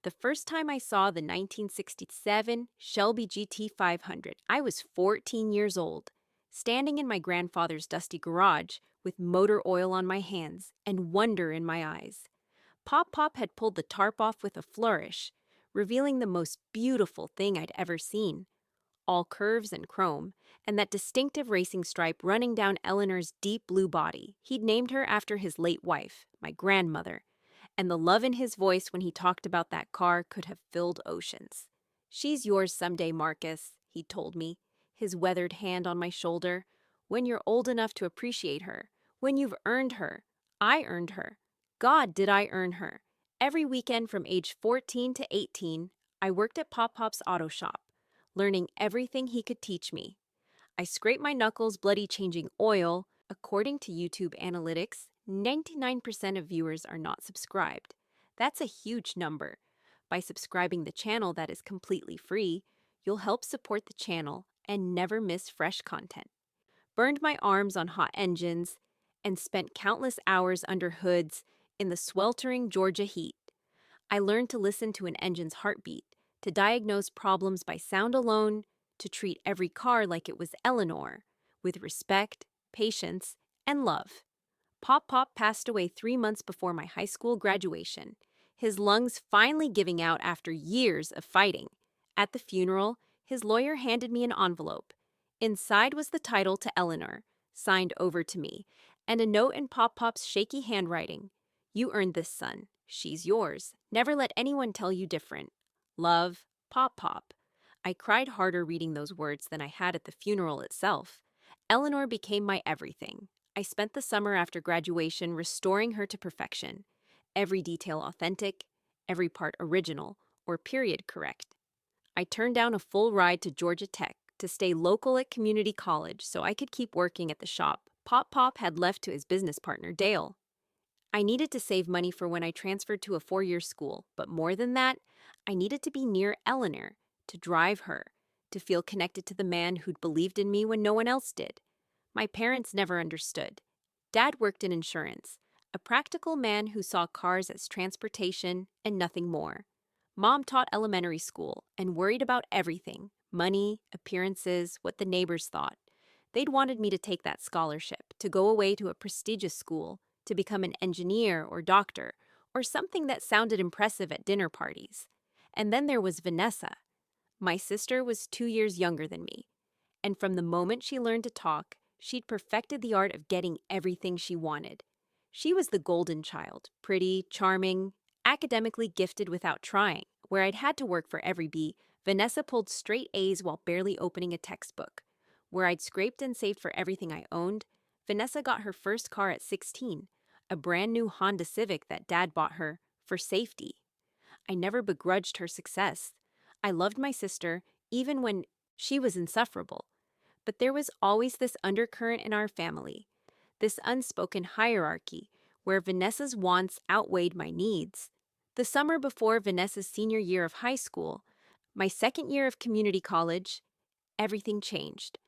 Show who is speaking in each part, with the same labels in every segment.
Speaker 1: The first time I saw the 1967 Shelby GT 500, I was 14 years old, standing in my grandfather's dusty garage with motor oil on my hands and wonder in my eyes. Pop Pop had pulled the tarp off with a flourish, revealing the most beautiful thing I'd ever seen. All curves and chrome, and that distinctive racing stripe running down Eleanor's deep blue body. He'd named her after his late wife, my grandmother, and the love in his voice when he talked about that car could have filled oceans. "She's yours someday, Marcus," he told me, his weathered hand on my shoulder. "When you're old enough to appreciate her. When you've earned her. I earned her. God, did I earn her." Every weekend from age 14 to 18, I worked at Pop Pop's auto shop, learning everything he could teach me. I scraped my knuckles bloody changing oil. According to YouTube analytics, 99% of viewers are not subscribed. That's a huge number. By subscribing the channel that is completely free, you'll help support the channel and never miss fresh content. Burned my arms on hot engines and spent countless hours under hoods in the sweltering Georgia heat. I learned to listen to an engine's heartbeat, to diagnose problems by sound alone, to treat every car like it was Eleanor, with respect, patience, and love. Pop Pop passed away 3 months before my high school graduation, his lungs finally giving out after years of fighting. At the funeral, his lawyer handed me an envelope. Inside was the title to Eleanor, signed over to me, and a note in Pop Pop's shaky handwriting. "You earned this, son. She's yours. Never let anyone tell you different. Love, Pop Pop." I cried harder reading those words than I had at the funeral itself. Eleanor became my everything. I spent the summer after graduation restoring her to perfection. Every detail authentic, every part original, or period correct. I turned down a full ride to Georgia Tech to stay local at community college so I could keep working at the shop Pop Pop had left to his business partner, Dale. I needed to save money for when I transferred to a 4-year school, but more than that, I needed to be near Eleanor, to drive her, to feel connected to the man who'd believed in me when no one else did. My parents never understood. Dad worked in insurance, a practical man who saw cars as transportation and nothing more. Mom taught elementary school and worried about everything: money, appearances, what the neighbors thought. They'd wanted me to take that scholarship, to go away to a prestigious school, to become an engineer or doctor, or something that sounded impressive at dinner parties. And then there was Vanessa. My sister was 2 years younger than me, and from the moment she learned to talk, she'd perfected the art of getting everything she wanted. She was the golden child, pretty, charming, academically gifted without trying. Where I'd had to work for every B, Vanessa pulled straight A's while barely opening a textbook. Where I'd scraped and saved for everything I owned, Vanessa got her first car at 16, a brand new Honda Civic that Dad bought her for safety. I never begrudged her success. I loved my sister, even when she was insufferable. But there was always this undercurrent in our family, this unspoken hierarchy, where Vanessa's wants outweighed my needs. The summer before Vanessa's senior year of high school, my second year of community college, everything changed.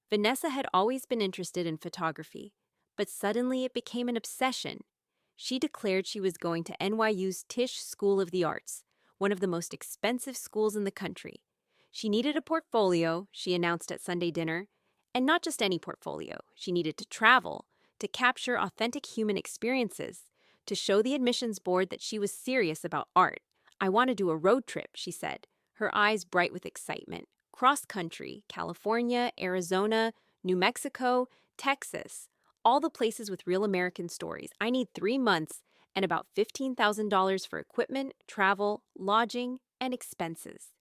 Speaker 1: Vanessa had always been interested in photography, but suddenly it became an obsession. She declared she was going to NYU's Tisch School of the Arts, one of the most expensive schools in the country. She needed a portfolio, she announced at Sunday dinner, and not just any portfolio. She needed to travel, to capture authentic human experiences, to show the admissions board that she was serious about art. "I want to do a road trip," she said, her eyes bright with excitement. "Cross country, California, Arizona, New Mexico, Texas, all the places with real American stories. I need 3 months and about $15,000 for equipment, travel, lodging, and expenses."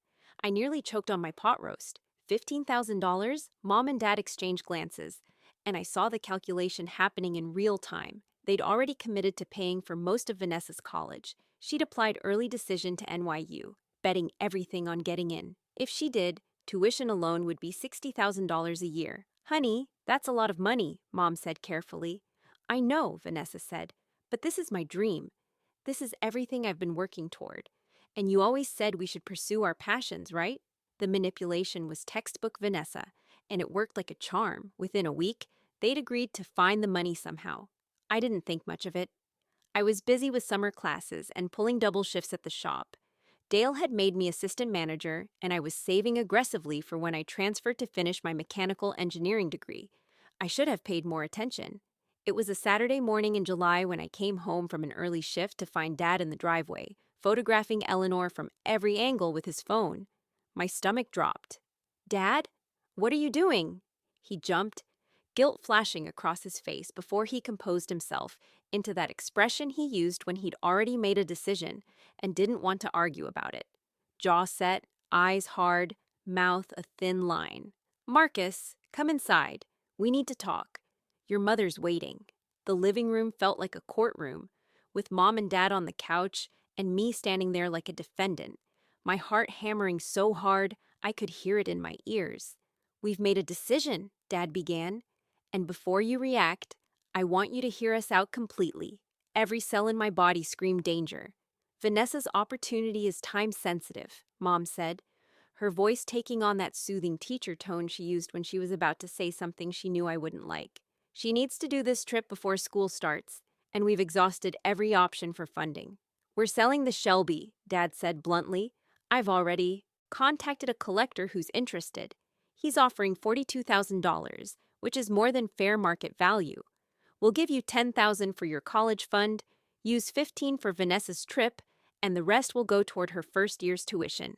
Speaker 1: I nearly choked on my pot roast. $15,000? Mom and Dad exchanged glances, and I saw the calculation happening in real time. They'd already committed to paying for most of Vanessa's college. She'd applied early decision to NYU, betting everything on getting in. If she did, tuition alone would be $60,000 a year. "Honey, that's a lot of money," Mom said carefully. "I know," Vanessa said, "but this is my dream. This is everything I've been working toward. And you always said we should pursue our passions, right?" The manipulation was textbook Vanessa, and it worked like a charm. Within a week, they'd agreed to find the money somehow. I didn't think much of it. I was busy with summer classes and pulling double shifts at the shop. Dale had made me assistant manager, and I was saving aggressively for when I transferred to finish my mechanical engineering degree. I should have paid more attention. It was a Saturday morning in July when I came home from an early shift to find Dad in the driveway, photographing Eleanor from every angle with his phone. My stomach dropped. Dad? What are you doing? He jumped, guilt flashing across his face before he composed himself into that expression he used when he'd already made a decision and didn't want to argue about it. Jaw set, eyes hard, mouth a thin line. Marcus, come inside. We need to talk. Your mother's waiting. The living room felt like a courtroom, with Mom and Dad on the couch and me standing there like a defendant, my heart hammering so hard I could hear it in my ears. We've made a decision, Dad began. And before you react, I want you to hear us out completely. Every cell in my body screamed danger. Vanessa's opportunity is time-sensitive, Mom said, her voice taking on that soothing teacher tone she used when she was about to say something she knew I wouldn't like. She needs to do this trip before school starts, and we've exhausted every option for funding. We're selling the Shelby, Dad said bluntly. I've already contacted a collector who's interested. He's offering $42,000, which is more than fair market value. We'll give you $10,000 for your college fund, use $15,000 for Vanessa's trip, and the rest will go toward her first year's tuition.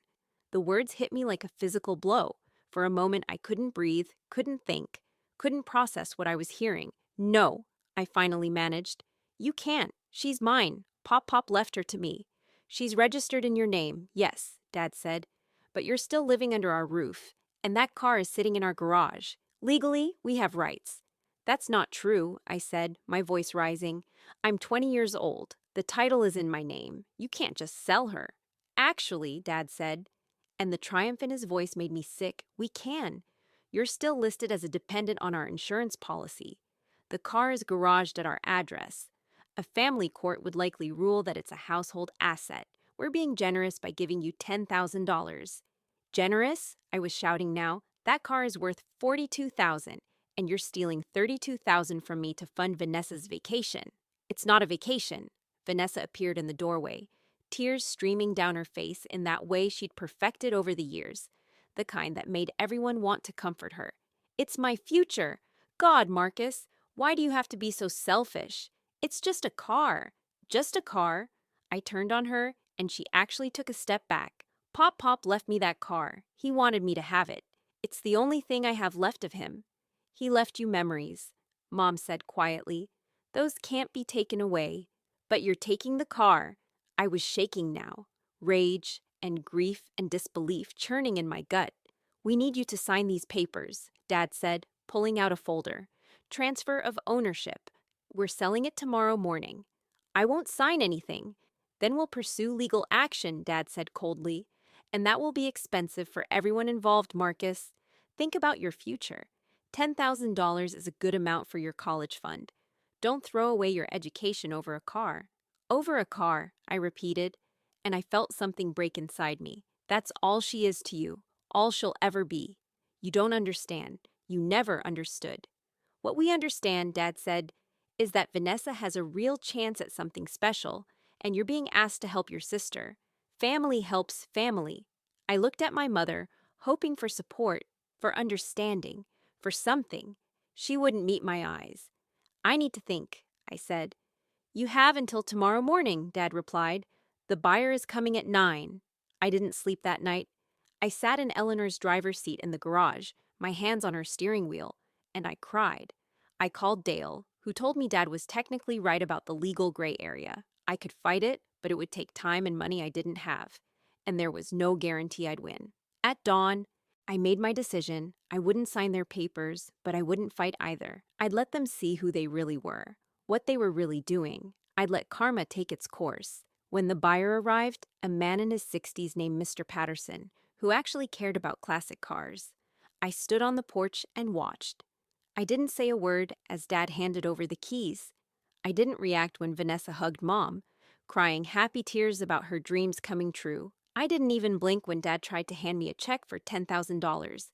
Speaker 1: The words hit me like a physical blow. For a moment, I couldn't breathe, couldn't think, couldn't process what I was hearing. No, I finally managed. You can't. She's mine. Pop left her to me. She's registered in your name, yes, Dad said. But you're still living under our roof, and that car is sitting in our garage. Legally, we have rights. That's not true, I said, my voice rising. I'm 20 years old. The title is in my name. You can't just sell her. Actually, Dad said, and the triumph in his voice made me sick, we can. You're still listed as a dependent on our insurance policy. The car is garaged at our address. A family court would likely rule that it's a household asset. We're being generous by giving you $10,000. Generous? I was shouting now. That car is worth $42,000, and you're stealing $32,000 from me to fund Vanessa's vacation. It's not a vacation. Vanessa appeared in the doorway, tears streaming down her face in that way she'd perfected over the years, the kind that made everyone want to comfort her. It's my future. God, Marcus, why do you have to be so selfish? It's just a car. Just a car. I turned on her, and she actually took a step back. Pop left me that car. He wanted me to have it. It's the only thing I have left of him. He left you memories, Mom said quietly. Those can't be taken away. But you're taking the car. I was shaking now, rage and grief and disbelief churning in my gut. We need you to sign these papers, Dad said, pulling out a folder. Transfer of ownership. We're selling it tomorrow morning. I won't sign anything. Then we'll pursue legal action, Dad said coldly. And that will be expensive for everyone involved, Marcus. Think about your future. $10,000 is a good amount for your college fund. Don't throw away your education over a car. Over a car, I repeated, and I felt something break inside me. That's all she is to you, all she'll ever be. You don't understand. You never understood. What we understand, Dad said, is that Vanessa has a real chance at something special, and you're being asked to help your sister. Family helps family. I looked at my mother, hoping for support, for understanding, for something. She wouldn't meet my eyes. I need to think, I said. You have until tomorrow morning, Dad replied. The buyer is coming at 9. I didn't sleep that night. I sat in Eleanor's driver's seat in the garage, my hands on her steering wheel, and I cried. I called Dale, who told me Dad was technically right about the legal gray area. I could fight it, but it would take time and money I didn't have, and there was no guarantee I'd win. At dawn, I made my decision. I wouldn't sign their papers, but I wouldn't fight either. I'd let them see who they really were, what they were really doing. I'd let karma take its course. When the buyer arrived, a man in his 60s named Mr. Patterson, who actually cared about classic cars. I stood on the porch and watched. I didn't say a word as Dad handed over the keys. I didn't react when Vanessa hugged Mom, crying happy tears about her dreams coming true. I didn't even blink when Dad tried to hand me a check for $10,000.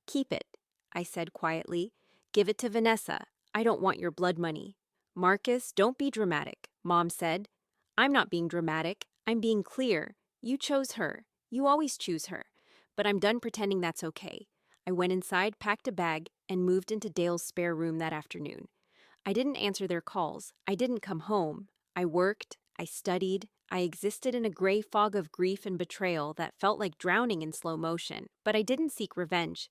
Speaker 1: Keep it, I said quietly. Give it to Vanessa. I don't want your blood money. Marcus, don't be dramatic, Mom said. I'm not being dramatic. I'm being clear. You chose her. You always choose her. But I'm done pretending that's okay. I went inside, packed a bag, and moved into Dale's spare room that afternoon. I didn't answer their calls. I didn't come home. I worked. I studied. I existed in a gray fog of grief and betrayal that felt like drowning in slow motion. But I didn't seek revenge.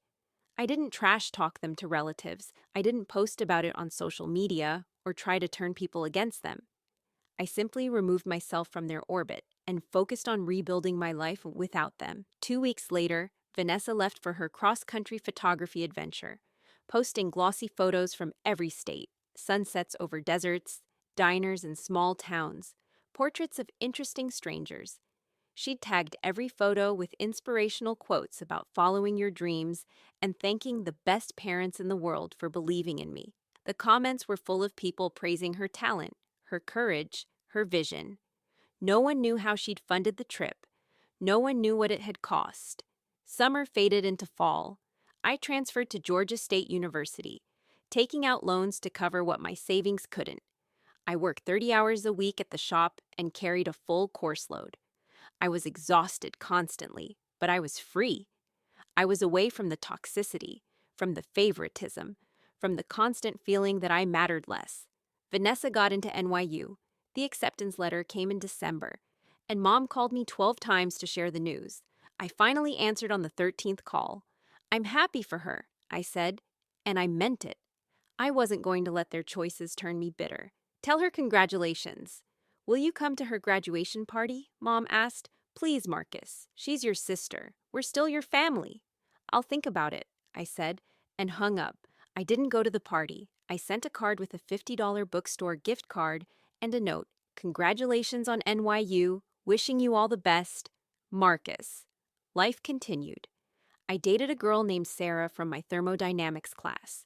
Speaker 1: I didn't trash talk them to relatives. I didn't post about it on social media or try to turn people against them. I simply removed myself from their orbit and focused on rebuilding my life without them. 2 weeks later, Vanessa left for her cross-country photography adventure, posting glossy photos from every state, sunsets over deserts, diners in small towns, portraits of interesting strangers. She tagged every photo with inspirational quotes about following your dreams and thanking the best parents in the world for believing in me. The comments were full of people praising her talent, her courage, her vision. No one knew how she'd funded the trip. No one knew what it had cost. Summer faded into fall. I transferred to Georgia State University, taking out loans to cover what my savings couldn't. I worked 30 hours a week at the shop and carried a full course load. I was exhausted constantly, but I was free. I was away from the toxicity, from the favoritism, from the constant feeling that I mattered less. Vanessa got into NYU. The acceptance letter came in December, and Mom called me 12 times to share the news. I finally answered on the 13th call. I'm happy for her, I said, and I meant it. I wasn't going to let their choices turn me bitter. Tell her congratulations. Will you come to her graduation party? Mom asked. Please, Marcus. She's your sister. We're still your family. I'll think about it, I said, and hung up. I didn't go to the party. I sent a card with a $50 bookstore gift card and a note. Congratulations on NYU. Wishing you all the best. Marcus. Life continued. I dated a girl named Sarah from my thermodynamics class.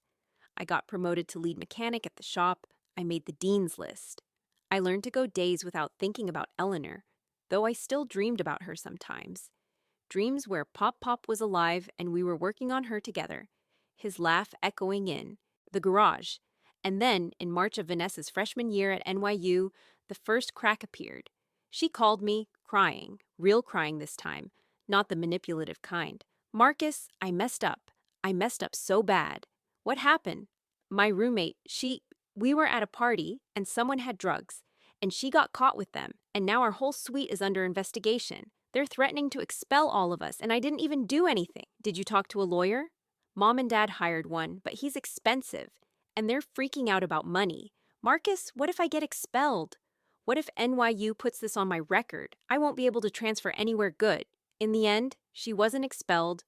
Speaker 1: I got promoted to lead mechanic at the shop. I made the dean's list. I learned to go days without thinking about Eleanor, though I still dreamed about her sometimes. Dreams where Pop Pop was alive and we were working on her together, his laugh echoing in the garage. And then, in March of Vanessa's freshman year at NYU, the first crack appeared. She called me, crying, real crying this time, not the manipulative kind. Marcus, I messed up. I messed up so bad. What happened? My roommate, we were at a party and someone had drugs, and she got caught with them, and now our whole suite is under investigation. They're threatening to expel all of us, and I didn't even do anything. Did you talk to a lawyer? Mom and Dad hired one, but he's expensive, and they're freaking out about money. Marcus, what if I get expelled? What if NYU puts this on my record? I won't be able to transfer anywhere good. In the end, she wasn't expelled,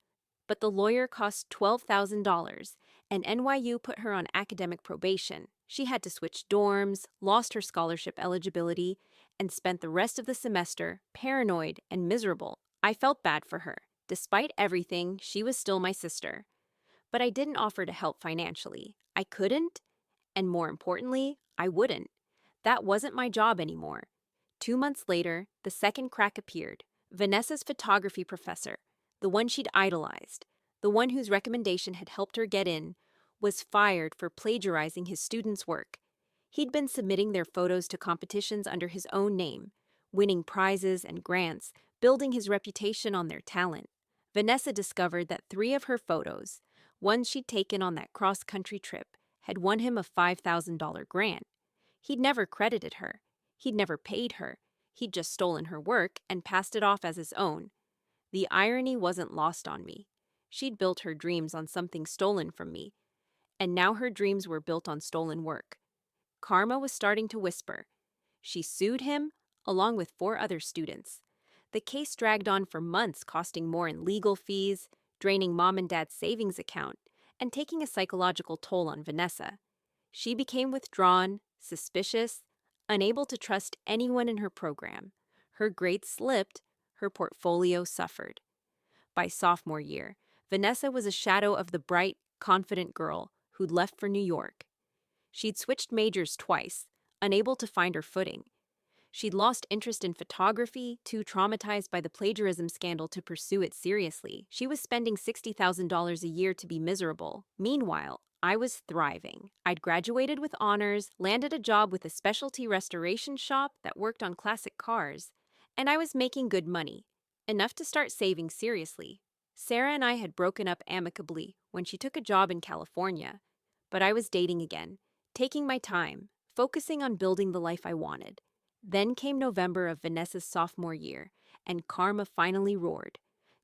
Speaker 1: but the lawyer cost $12,000, and NYU put her on academic probation. She had to switch dorms, lost her scholarship eligibility, and spent the rest of the semester paranoid and miserable. I felt bad for her. Despite everything, she was still my sister. But I didn't offer to help financially. I couldn't, and more importantly, I wouldn't. That wasn't my job anymore. 2 months later, the second crack appeared. Vanessa's photography professor, the one she'd idolized, the one whose recommendation had helped her get in, was fired for plagiarizing his students' work. He'd been submitting their photos to competitions under his own name, winning prizes and grants, building his reputation on their talent. Vanessa discovered that 3 of her photos, ones she'd taken on that cross-country trip, had won him a $5,000 grant. He'd never credited her. He'd never paid her. He'd just stolen her work and passed it off as his own. The irony wasn't lost on me. She'd built her dreams on something stolen from me, and now her dreams were built on stolen work. Karma was starting to whisper. She sued him, along with 4 other students. The case dragged on for months, costing more in legal fees, draining Mom and Dad's savings account, and taking a psychological toll on Vanessa. She became withdrawn, suspicious, unable to trust anyone in her program. Her grades slipped, her portfolio suffered. By sophomore year, Vanessa was a shadow of the bright, confident girl who'd left for New York. She'd switched majors twice, unable to find her footing. She'd lost interest in photography, too traumatized by the plagiarism scandal to pursue it seriously. She was spending $60,000 a year to be miserable. Meanwhile, I was thriving. I'd graduated with honors, landed a job with a specialty restoration shop that worked on classic cars, and I was making good money, enough to start saving seriously. Sarah and I had broken up amicably when she took a job in California, but I was dating again, taking my time, focusing on building the life I wanted. Then came November of Vanessa's sophomore year, and karma finally roared.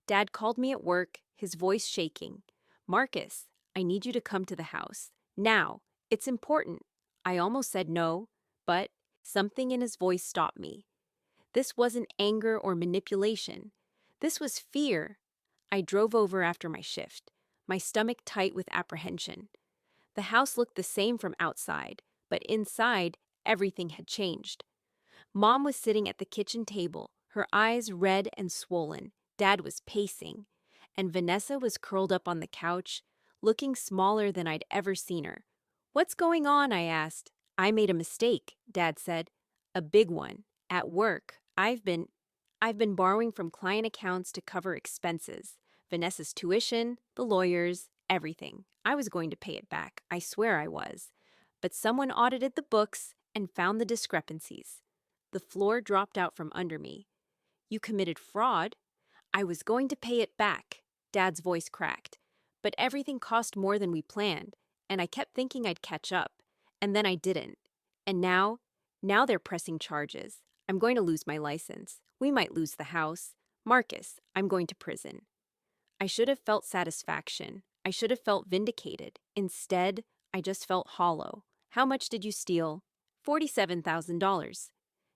Speaker 1: Dad called me at work, his voice shaking. Marcus, I need you to come to the house. Now, it's important. I almost said no, but something in his voice stopped me. This wasn't anger or manipulation. This was fear. I drove over after my shift, my stomach tight with apprehension. The house looked the same from outside, but inside, everything had changed. Mom was sitting at the kitchen table, her eyes red and swollen. Dad was pacing, and Vanessa was curled up on the couch, looking smaller than I'd ever seen her. "What's going on?" I asked. "I made a mistake," Dad said. "A big one. At work, I've been borrowing from client accounts to cover expenses. Vanessa's tuition, the lawyers, everything. I was going to pay it back. I swear I was. But someone audited the books and found the discrepancies. The floor dropped out from under me. "You committed fraud?" "I was going to pay it back." Dad's voice cracked. "But everything cost more than we planned, and I kept thinking I'd catch up. And then I didn't. And now they're pressing charges. I'm going to lose my license. We might lose the house. Marcus, I'm going to prison." I should have felt satisfaction. I should have felt vindicated. Instead, I just felt hollow. "How much did you steal?" $47,000.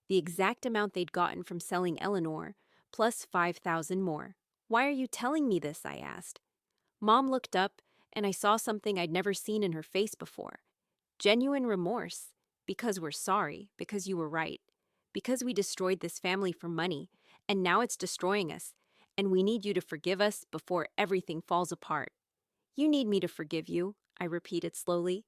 Speaker 1: The exact amount they'd gotten from selling Eleanor, plus 5,000 more. "Why are you telling me this?" I asked. Mom looked up, and I saw something I'd never seen in her face before. Genuine remorse. "Because we're sorry, because you were right. Because we destroyed this family for money, and now it's destroying us, and we need you to forgive us before everything falls apart." "You need me to forgive you," I repeated slowly.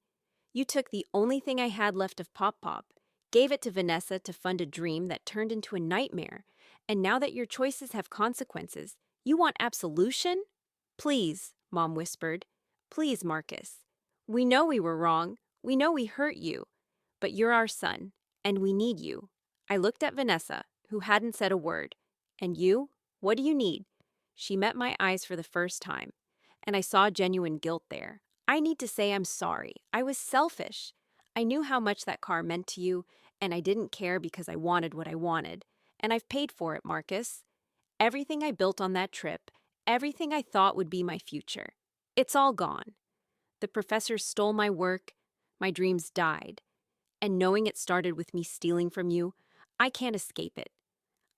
Speaker 1: "You took the only thing I had left of Pop Pop, gave it to Vanessa to fund a dream that turned into a nightmare, and now that your choices have consequences, you want absolution?" "Please," Mom whispered. "Please, Marcus. We know we were wrong. We know we hurt you. But you're our son, and we need you." I looked at Vanessa, who hadn't said a word. "And you? What do you need?" She met my eyes for the first time, and I saw genuine guilt there. "I need to say I'm sorry. I was selfish. I knew how much that car meant to you, and I didn't care because I wanted what I wanted. And I've paid for it, Marcus. Everything I built on that trip, everything I thought would be my future. It's all gone. The professor stole my work. My dreams died. And knowing it started with me stealing from you, I can't escape it.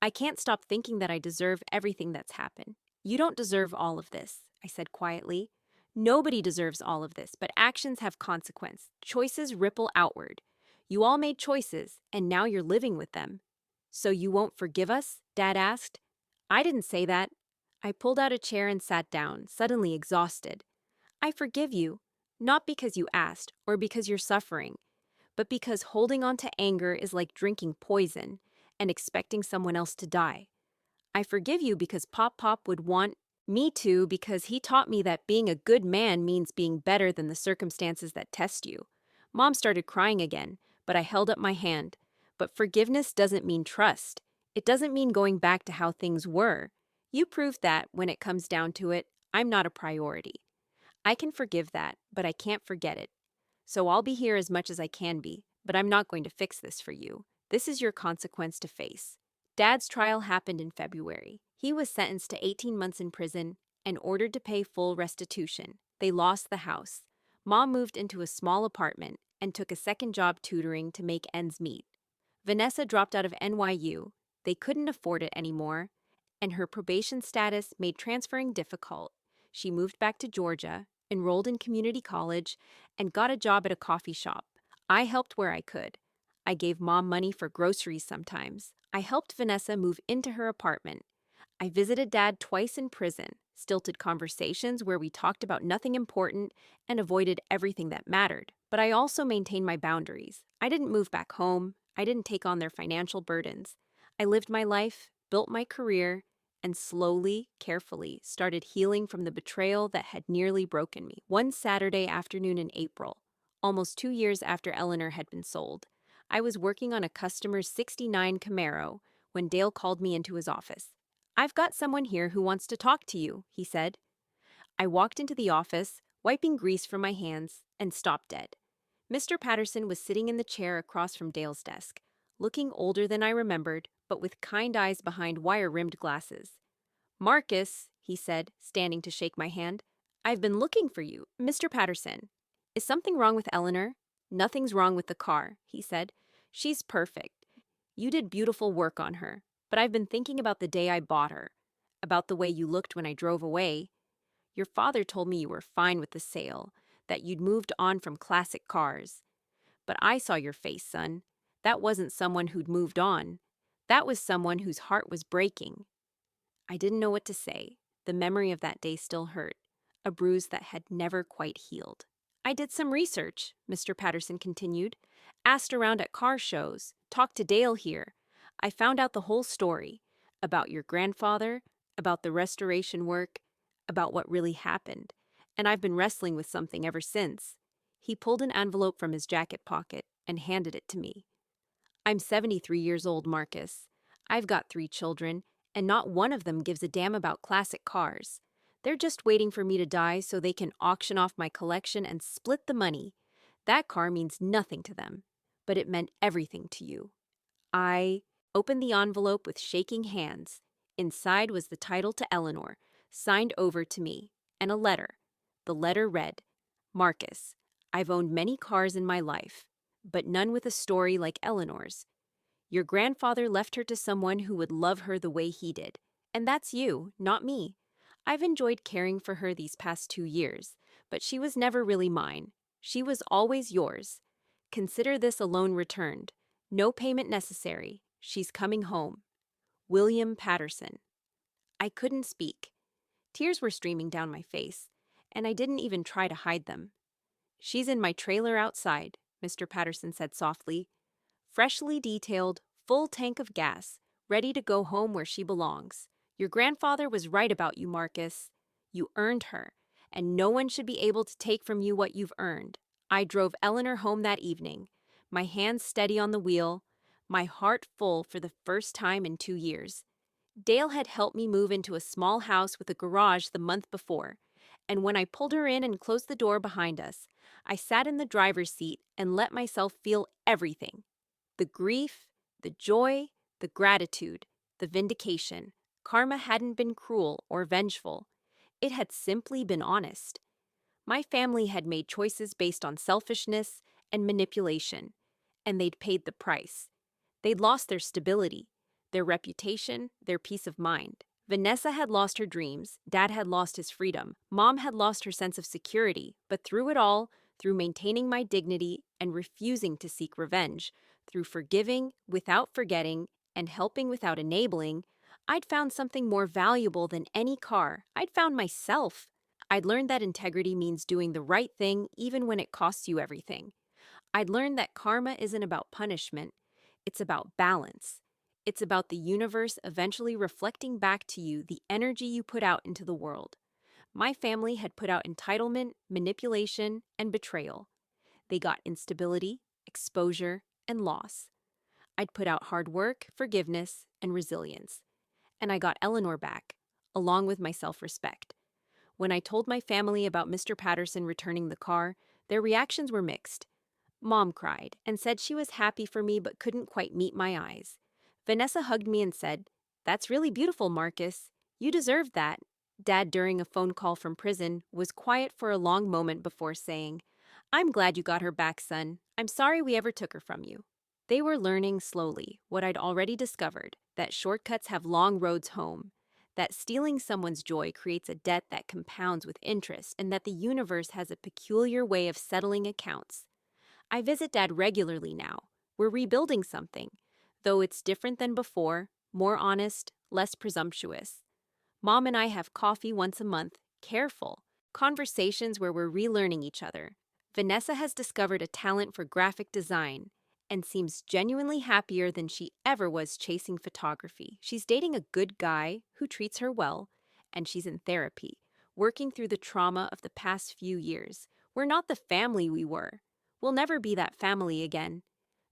Speaker 1: I can't stop thinking that I deserve everything that's happened. You don't deserve all of this," I said quietly. "Nobody deserves all of this, but actions have consequence. Choices ripple outward. You all made choices, and now you're living with them." "So you won't forgive us?" Dad asked. I didn't say that. I pulled out a chair and sat down, suddenly exhausted. "I forgive you, not because you asked or because you're suffering, but because holding on to anger is like drinking poison and expecting someone else to die. I forgive you because Pop Pop would want me to, because he taught me that being a good man means being better than the circumstances that test you." Mom started crying again, but I held up my hand. "But forgiveness doesn't mean trust. It doesn't mean going back to how things were. You proved that, when it comes down to it, I'm not a priority. I can forgive that, but I can't forget it. So I'll be here as much as I can be, but I'm not going to fix this for you. This is your consequence to face." Dad's trial happened in February. He was sentenced to 18 months in prison and ordered to pay full restitution. They lost the house. Mom moved into a small apartment and took a second job tutoring to make ends meet. Vanessa dropped out of NYU. They couldn't afford it anymore, and her probation status made transferring difficult. She moved back to Georgia, enrolled in community college, and got a job at a coffee shop. I helped where I could. I gave Mom money for groceries sometimes. I helped Vanessa move into her apartment. I visited Dad twice in prison, stilted conversations where we talked about nothing important and avoided everything that mattered. But I also maintained my boundaries. I didn't move back home. I didn't take on their financial burdens. I lived my life, built my career, and slowly, carefully started healing from the betrayal that had nearly broken me. One Saturday afternoon in April, almost 2 years after Eleanor had been sold, I was working on a customer's '69 Camaro when Dale called me into his office. "I've got someone here who wants to talk to you," he said. I walked into the office, wiping grease from my hands, and stopped dead. Mr. Patterson was sitting in the chair across from Dale's desk, looking older than I remembered, but with kind eyes behind wire-rimmed glasses. "Marcus," he said, standing to shake my hand, "I've been looking for you. Mr. Patterson, is something wrong with Eleanor?" "Nothing's wrong with the car," he said. "She's perfect. You did beautiful work on her, but I've been thinking about the day I bought her, about the way you looked when I drove away. Your father told me you were fine with the sale, that you'd moved on from classic cars. But I saw your face, son. That wasn't someone who'd moved on. That was someone whose heart was breaking." I didn't know what to say. The memory of that day still hurt, a bruise that had never quite healed. "I did some research," Mr. Patterson continued. "Asked around at car shows, talked to Dale here. I found out the whole story, about your grandfather, about the restoration work, about what really happened. And I've been wrestling with something ever since." He pulled an envelope from his jacket pocket and handed it to me. "I'm 73 years old, Marcus. I've got 3 children, and not one of them gives a damn about classic cars. They're just waiting for me to die so they can auction off my collection and split the money. That car means nothing to them, but it meant everything to you." I opened the envelope with shaking hands. Inside was the title to Eleanor, signed over to me, and a letter. The letter read, "Marcus, I've owned many cars in my life, but none with a story like Eleanor's. Your grandfather left her to someone who would love her the way he did. And that's you, not me. I've enjoyed caring for her these past 2 years, but she was never really mine. She was always yours. Consider this a loan returned. No payment necessary. She's coming home. William Patterson." I couldn't speak. Tears were streaming down my face, and I didn't even try to hide them. "She's in my trailer outside," Mr. Patterson said softly. "Freshly detailed, full tank of gas, ready to go home where she belongs. Your grandfather was right about you, Marcus. You earned her, and no one should be able to take from you what you've earned." I drove Eleanor home that evening, my hands steady on the wheel, my heart full for the first time in 2 years. Dale had helped me move into a small house with a garage the month before, and when I pulled her in and closed the door behind us, I sat in the driver's seat and let myself feel everything. The grief, the joy, the gratitude, the vindication. Karma hadn't been cruel or vengeful. It had simply been honest. My family had made choices based on selfishness and manipulation, and they'd paid the price. They'd lost their stability, their reputation, their peace of mind. Vanessa had lost her dreams, Dad had lost his freedom, Mom had lost her sense of security, but through it all, through maintaining my dignity and refusing to seek revenge, through forgiving without forgetting and helping without enabling, I'd found something more valuable than any car. I'd found myself. I'd learned that integrity means doing the right thing even when it costs you everything. I'd learned that karma isn't about punishment, it's about balance. It's about the universe eventually reflecting back to you the energy you put out into the world. My family had put out entitlement, manipulation, and betrayal. They got instability, exposure, and loss. I'd put out hard work, forgiveness, and resilience. And I got Eleanor back, along with my self-respect. When I told my family about Mr. Patterson returning the car, their reactions were mixed. Mom cried and said she was happy for me but couldn't quite meet my eyes. Vanessa hugged me and said, "That's really beautiful, Marcus. You deserved that." Dad, during a phone call from prison, was quiet for a long moment before saying, "I'm glad you got her back, son. I'm sorry we ever took her from you." They were learning slowly what I'd already discovered, that shortcuts have long roads home, that stealing someone's joy creates a debt that compounds with interest, and that the universe has a peculiar way of settling accounts. I visit Dad regularly now. We're rebuilding something, though it's different than before, more honest, less presumptuous. Mom and I have coffee once a month, careful, conversations where we're relearning each other. Vanessa has discovered a talent for graphic design and seems genuinely happier than she ever was chasing photography. She's dating a good guy who treats her well, and she's in therapy, working through the trauma of the past few years. We're not the family we were. We'll never be that family again.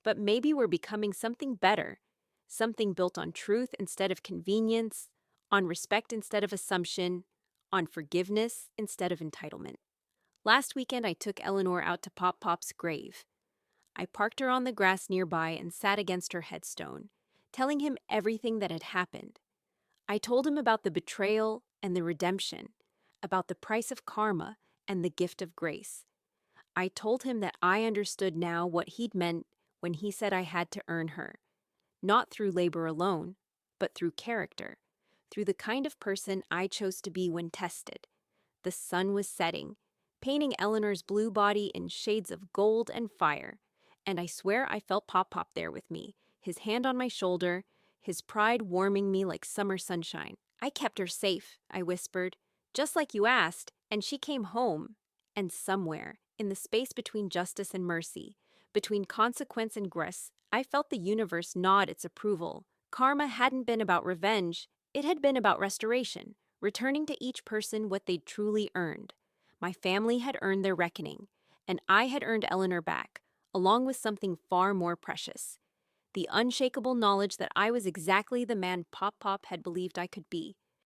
Speaker 1: But maybe we're becoming something better. something built on truth instead of convenience, on respect instead of assumption, on forgiveness instead of entitlement. Last weekend, I took Eleanor out to Pop Pop's grave. I parked her on the grass nearby and sat against her headstone, telling him everything that had happened. I told him about the betrayal and the redemption, about the price of karma and the gift of grace. I told him that I understood now what he'd meant when he said I had to earn her, not through labor alone, but through character, through the kind of person I chose to be when tested. The sun was setting, painting Eleanor's blue body in shades of gold and fire, and I swear I felt Pop Pop there with me, his hand on my shoulder, his pride warming me like summer sunshine. "I kept her safe," I whispered, "just like you asked, and she came home." And somewhere, in the space between justice and mercy, between consequence and grace, I felt the universe nod its approval. Karma hadn't been about revenge, it had been about restoration, returning to each person what they'd truly earned. My family had earned their reckoning, and I had earned Eleanor back, along with something far more precious: the unshakable knowledge that I was exactly the man Pop Pop had believed I could be.